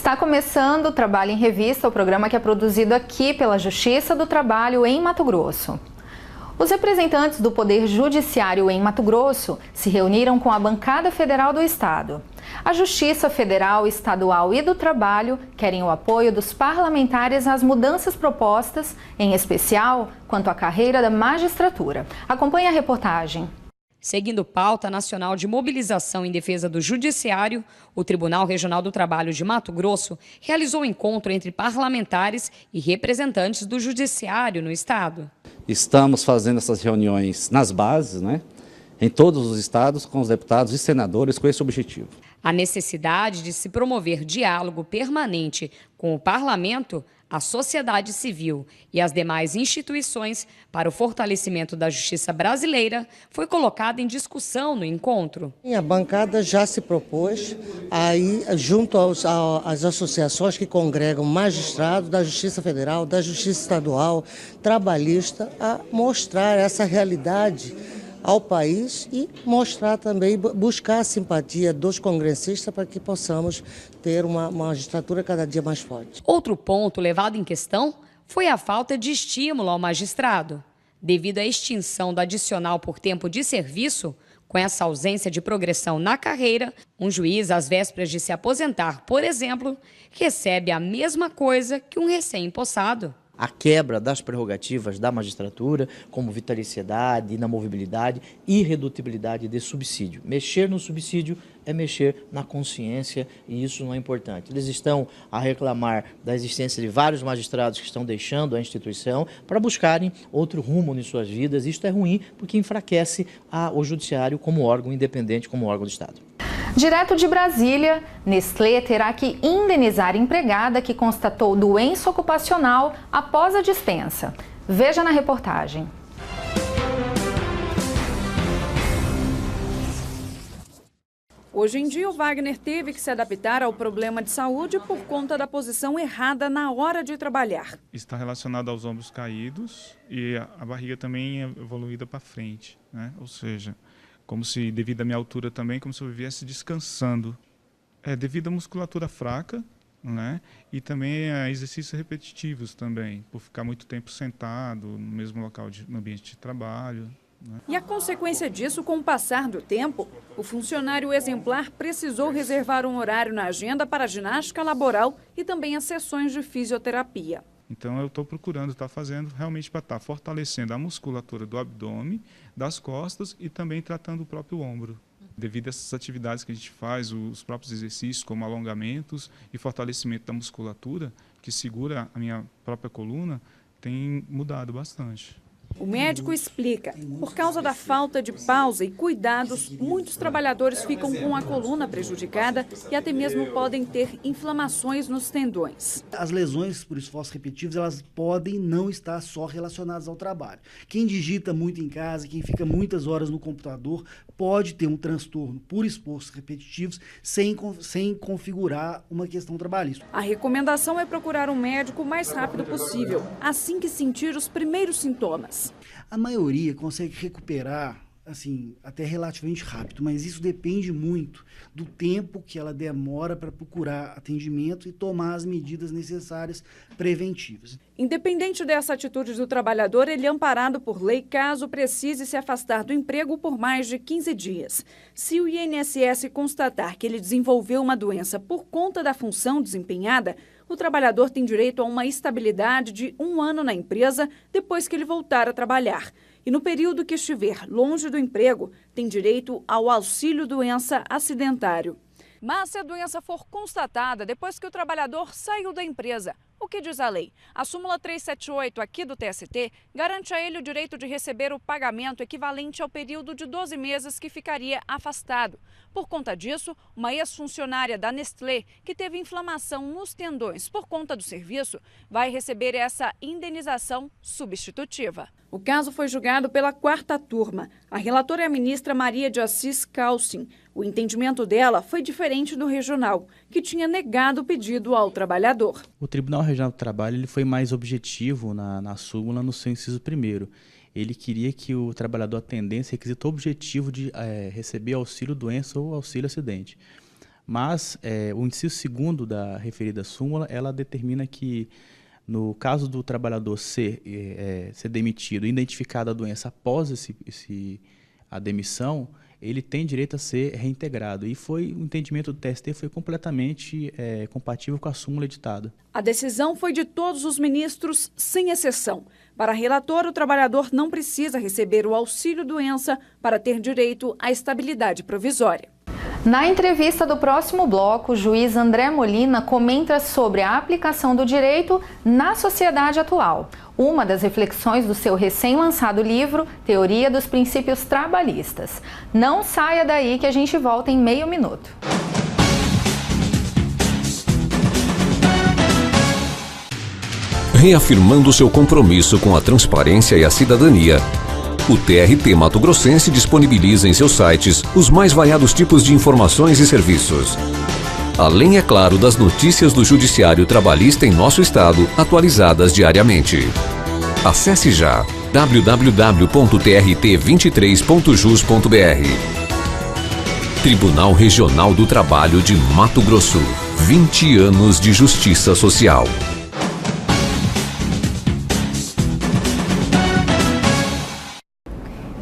Está começando o Trabalho em Revista, o programa que é produzido aqui pela Justiça do Trabalho em Mato Grosso. Os representantes do Poder Judiciário em Mato Grosso se reuniram com a bancada federal do Estado. A Justiça Federal, Estadual e do Trabalho querem o apoio dos parlamentares às mudanças propostas, em especial quanto à carreira da magistratura. Acompanhe a reportagem. Seguindo pauta nacional de mobilização em defesa do Judiciário, o Tribunal Regional do Trabalho de Mato Grosso realizou um encontro entre parlamentares e representantes do Judiciário no Estado. Estamos fazendo essas reuniões nas bases, em todos os estados, com os deputados e senadores, com esse objetivo. A necessidade de se promover diálogo permanente com o parlamento, a sociedade civil e as demais instituições para o fortalecimento da justiça brasileira foi colocada em discussão no encontro. A bancada já se propôs, aí, junto às associações que congregam magistrados da Justiça Federal, da Justiça Estadual, trabalhista, a mostrar essa realidade ao país e mostrar também, buscar a simpatia dos congressistas para que possamos ter uma magistratura cada dia mais forte. Outro ponto levado em questão foi a falta de estímulo ao magistrado. Devido à extinção do adicional por tempo de serviço, com essa ausência de progressão na carreira, um juiz, às vésperas de se aposentar, por exemplo, recebe a mesma coisa que um recém-possado. A quebra das prerrogativas da magistratura, como vitaliciedade, inamovibilidade e irredutibilidade de subsídio. Mexer no subsídio é mexer na consciência e isso não é importante. Eles estão a reclamar da existência de vários magistrados que estão deixando a instituição para buscarem outro rumo em suas vidas. Isto é ruim porque enfraquece o judiciário como órgão independente, como órgão do Estado. Direto de Brasília, Nestlé terá que indenizar empregada que constatou doença ocupacional após a dispensa. Veja na reportagem. Hoje em dia, o Wagner teve que se adaptar ao problema de saúde por conta da posição errada na hora de trabalhar. Está relacionado aos ombros caídos e a barriga também é evoluída para frente, Ou seja, como se, devido à minha altura também, como se eu viesse descansando. Devido à musculatura fraca, e também a exercícios repetitivos também, por ficar muito tempo sentado no mesmo local, no ambiente de trabalho. E a consequência disso, com o passar do tempo, o funcionário exemplar precisou reservar um horário na agenda para a ginástica laboral e também as sessões de fisioterapia. Então eu estou procurando estar fazendo realmente para estar fortalecendo a musculatura do abdômen, das costas e também tratando o próprio ombro. Devido a essas atividades que a gente faz, os próprios exercícios como alongamentos e fortalecimento da musculatura, que segura a minha própria coluna, tem mudado bastante. O médico explica, por causa da falta de pausa e cuidados, muitos trabalhadores ficam com a coluna prejudicada e até mesmo podem ter inflamações nos tendões. As lesões por esforços repetitivos, elas podem não estar só relacionadas ao trabalho. Quem digita muito em casa, quem fica muitas horas no computador, pode ter um transtorno por esforços repetitivos sem configurar uma questão trabalhista. A recomendação é procurar um médico o mais rápido possível, assim que sentir os primeiros sintomas. A maioria consegue recuperar, até relativamente rápido, mas isso depende muito do tempo que ela demora para procurar atendimento e tomar as medidas necessárias preventivas. Independente dessa atitude do trabalhador, ele é amparado por lei caso precise se afastar do emprego por mais de 15 dias. Se o INSS constatar que ele desenvolveu uma doença por conta da função desempenhada, o trabalhador tem direito a uma estabilidade de 1 ano na empresa depois que ele voltar a trabalhar. E no período que estiver longe do emprego, tem direito ao auxílio-doença acidentário. Mas se a doença for constatada depois que o trabalhador saiu da empresa, o que diz a lei? A súmula 378 aqui do TST garante a ele o direito de receber o pagamento equivalente ao período de 12 meses que ficaria afastado. Por conta disso, uma ex-funcionária da Nestlé, que teve inflamação nos tendões por conta do serviço, vai receber essa indenização substitutiva. O caso foi julgado pela 4ª turma. A relatora é a ministra Maria de Assis Calcin. O entendimento dela foi diferente do regional, que tinha negado o pedido ao trabalhador. O Tribunal Regional do Trabalho ele foi mais objetivo na súmula no seu inciso 1º. Ele queria que o trabalhador atendesse requisito objetivo de receber auxílio-doença ou auxílio-acidente. Mas o inciso 2º da referida súmula, ela determina que, no caso do trabalhador ser demitido, identificada a doença após a demissão, ele tem direito a ser reintegrado. E o entendimento do TST foi completamente compatível com a súmula editada. A decisão foi de todos os ministros, sem exceção. Para relator, o trabalhador não precisa receber o auxílio-doença para ter direito à estabilidade provisória. Na entrevista do próximo bloco, o juiz André Molina comenta sobre a aplicação do direito na sociedade atual. Uma das reflexões do seu recém-lançado livro, Teoria dos Princípios Trabalhistas. Não saia daí que a gente volta em meio minuto. Reafirmando seu compromisso com a transparência e a cidadania, o TRT Mato Grossense disponibiliza em seus sites os mais variados tipos de informações e serviços. Além, é claro, das notícias do Judiciário Trabalhista em nosso estado, atualizadas diariamente. Acesse já www.trt23.jus.br. Tribunal Regional do Trabalho de Mato Grosso. 20 anos de justiça social.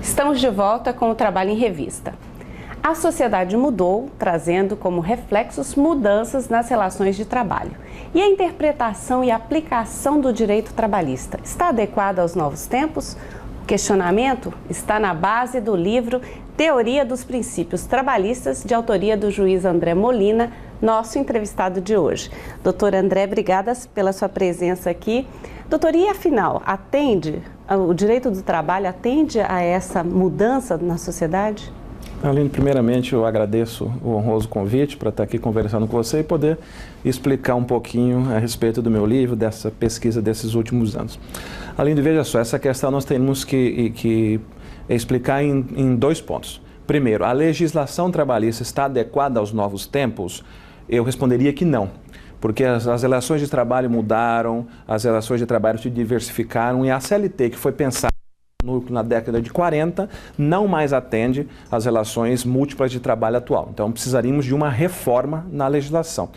Estamos de volta com o Trabalho em Revista. A sociedade mudou, trazendo como reflexos mudanças nas relações de trabalho. E a interpretação e aplicação do direito trabalhista está adequada aos novos tempos? O questionamento está na base do livro Teoria dos Princípios Trabalhistas, de autoria do juiz André Molina, nosso entrevistado de hoje. Doutor André, obrigada pela sua presença aqui. Doutor, e afinal, o direito do trabalho atende a essa mudança na sociedade? Aline, primeiramente eu agradeço o honroso convite para estar aqui conversando com você e poder explicar um pouquinho a respeito do meu livro, dessa pesquisa desses últimos anos. Aline, veja só, essa questão nós temos que explicar em 2 pontos. Primeiro, a legislação trabalhista está adequada aos novos tempos? Eu responderia que não. Porque as relações de trabalho mudaram, as relações de trabalho se diversificaram e a CLT, que foi pensada na década de 40, não mais atende às relações múltiplas de trabalho atual. Então, precisaríamos de uma reforma na legislação.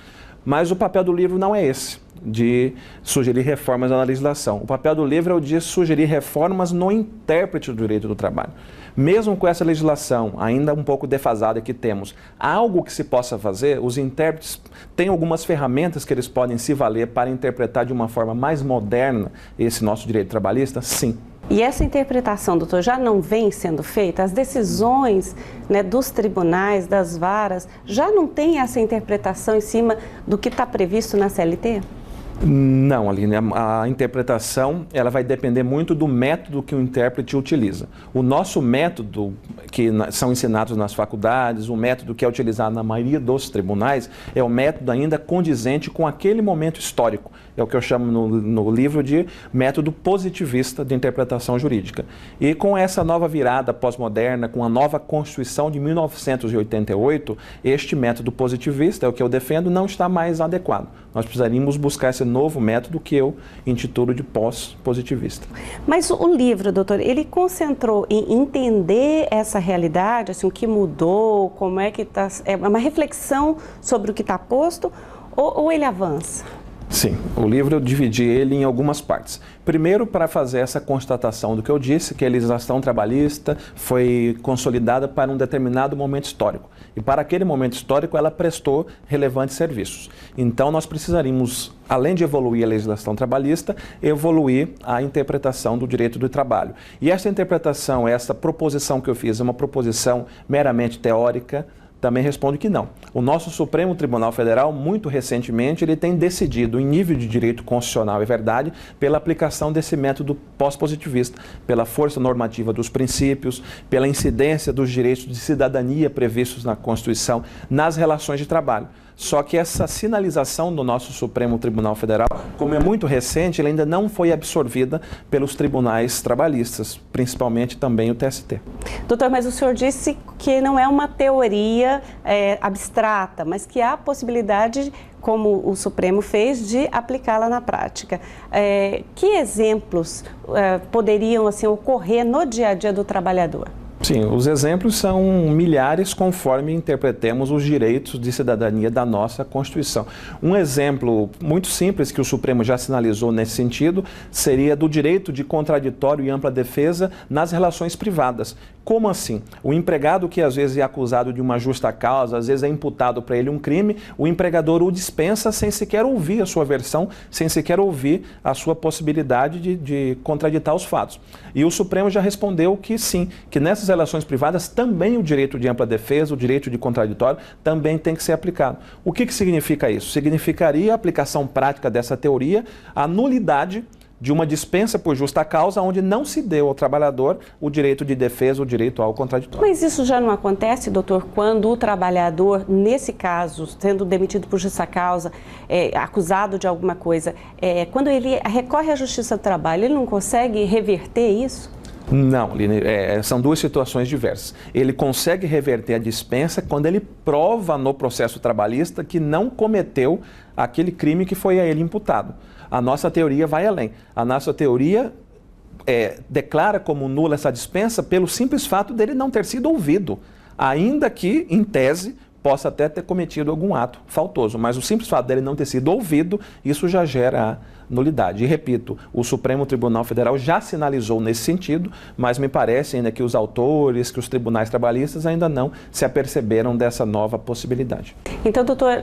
Mas o papel do livro não é esse, de sugerir reformas na legislação. O papel do livro é o de sugerir reformas no intérprete do direito do trabalho. Mesmo com essa legislação ainda um pouco defasada que temos, algo que se possa fazer, os intérpretes têm algumas ferramentas que eles podem se valer para interpretar de uma forma mais moderna esse nosso direito trabalhista? Sim. E essa interpretação, doutor, já não vem sendo feita? As decisões, né, dos tribunais, das varas, já não tem essa interpretação em cima do que está previsto na CLT? Não, Aline, a interpretação ela vai depender muito do método que o intérprete utiliza. O nosso método, que são ensinados nas faculdades, o método que é utilizado na maioria dos tribunais, é o método ainda condizente com aquele momento histórico. É o que eu chamo no livro de método positivista de interpretação jurídica. E com essa nova virada pós-moderna, com a nova Constituição de 1988, este método positivista, é o que eu defendo, não está mais adequado. Nós precisaríamos buscar esse novo método que eu intitulo de pós-positivista. Mas o livro, doutor, ele concentrou em entender essa realidade, assim, o que mudou, como é que está... É uma reflexão sobre o que está posto ou ele avança? Sim, o livro eu dividi ele em algumas partes. Primeiro, para fazer essa constatação do que eu disse, que a legislação trabalhista foi consolidada para um determinado momento histórico. E para aquele momento histórico ela prestou relevantes serviços. Então nós precisaríamos, além de evoluir a legislação trabalhista, evoluir a interpretação do direito do trabalho. E essa interpretação, essa proposição que eu fiz é uma proposição meramente teórica? Também respondo que não. O nosso Supremo Tribunal Federal, muito recentemente, ele tem decidido, em nível de direito constitucional e verdade, pela aplicação desse método pós-positivista, pela força normativa dos princípios, pela incidência dos direitos de cidadania previstos na Constituição nas relações de trabalho. Só que essa sinalização do nosso Supremo Tribunal Federal, como é muito recente, ela ainda não foi absorvida pelos tribunais trabalhistas, principalmente também o TST. Doutor, mas o senhor disse que não é uma teoria abstrata, mas que há a possibilidade, como o Supremo fez, de aplicá-la na prática. Que exemplos poderiam assim, ocorrer no dia a dia do trabalhador? Sim, os exemplos são milhares conforme interpretemos os direitos de cidadania da nossa Constituição. Um exemplo muito simples que o Supremo já sinalizou nesse sentido seria do direito de contraditório e ampla defesa nas relações privadas. Como assim? O empregado que às vezes é acusado de uma justa causa, às vezes é imputado para ele um crime, o empregador o dispensa sem sequer ouvir a sua versão, sem sequer ouvir a sua possibilidade de contraditar os fatos. E o Supremo já respondeu que sim, que nessas relações privadas também o direito de ampla defesa, o direito de contraditório também tem que ser aplicado. O que significa isso? Significaria a aplicação prática dessa teoria, a nulidade de uma dispensa por justa causa onde não se deu ao trabalhador o direito de defesa, o direito ao contraditório. Mas isso já não acontece, doutor, quando o trabalhador, nesse caso, sendo demitido por justa causa, acusado de alguma coisa, quando ele recorre à Justiça do Trabalho, ele não consegue reverter isso? Não, são duas situações diversas. Ele consegue reverter a dispensa quando ele prova no processo trabalhista que não cometeu aquele crime que foi a ele imputado. A nossa teoria vai além. A nossa teoria declara como nula essa dispensa pelo simples fato dele não ter sido ouvido, ainda que, em tese, possa até ter cometido algum ato faltoso, mas o simples fato dele não ter sido ouvido, isso já gera nulidade. E repito, o Supremo Tribunal Federal já sinalizou nesse sentido, mas me parece ainda que os autores, que os tribunais trabalhistas ainda não se aperceberam dessa nova possibilidade. Então, doutor,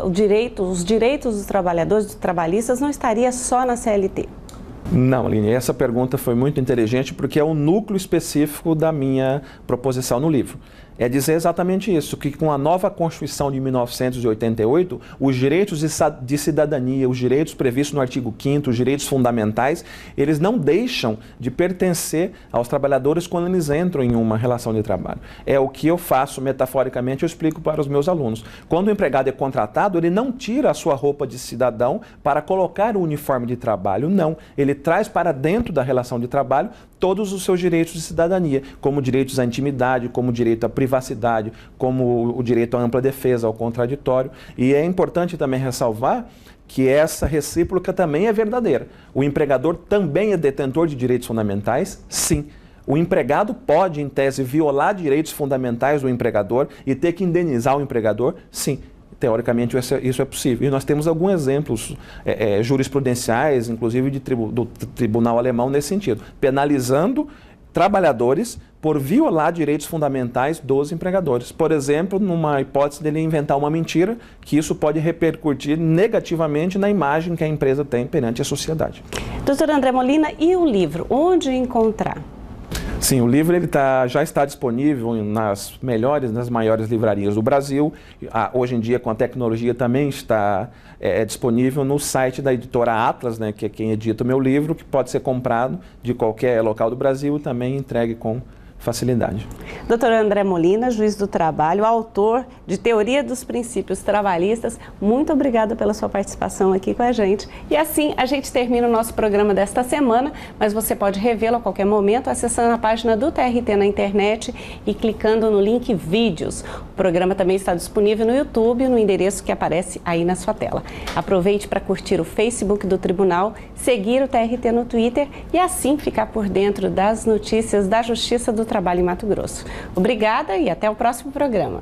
os direitos dos trabalhadores, dos trabalhistas, não estaria só na CLT? Não, Aline, essa pergunta foi muito inteligente porque é o núcleo específico da minha proposição no livro. É dizer exatamente isso, que com a nova Constituição de 1988, os direitos de cidadania, os direitos previstos no artigo 5º, os direitos fundamentais, eles não deixam de pertencer aos trabalhadores quando eles entram em uma relação de trabalho. É o que eu faço, metaforicamente, eu explico para os meus alunos. Quando o empregado é contratado, ele não tira a sua roupa de cidadão para colocar o uniforme de trabalho, não. Ele traz para dentro da relação de trabalho todos os seus direitos de cidadania, como direitos à intimidade, como direito à privacidade, como o direito à ampla defesa, ao contraditório. E é importante também ressalvar que essa recíproca também é verdadeira. O empregador também é detentor de direitos fundamentais, sim. O empregado pode, em tese, violar direitos fundamentais do empregador e ter que indenizar o empregador, sim. Teoricamente, isso é possível. E nós temos alguns exemplos jurisprudenciais, inclusive do tribunal alemão nesse sentido, penalizando trabalhadores por violar direitos fundamentais dos empregadores. Por exemplo, numa hipótese dele inventar uma mentira, que isso pode repercutir negativamente na imagem que a empresa tem perante a sociedade. Doutor André Molina, e o livro? Onde encontrar? Sim, o livro já está disponível nas maiores livrarias do Brasil. Hoje em dia, com a tecnologia, também está disponível no site da editora Atlas, né, que é quem edita o meu livro, que pode ser comprado de qualquer local do Brasil e também entregue com facilidade. Doutor André Molina, juiz do trabalho, autor de Teoria dos Princípios Trabalhistas, muito obrigada pela sua participação aqui com a gente. E assim a gente termina o nosso programa desta semana, mas você pode revê-lo a qualquer momento acessando a página do TRT na internet e clicando no link Vídeos. O programa também está disponível no YouTube, no endereço que aparece aí na sua tela. Aproveite para curtir o Facebook do Tribunal, seguir o TRT no Twitter e assim ficar por dentro das notícias da Justiça do Trabalho em Mato Grosso. Obrigada e até o próximo programa.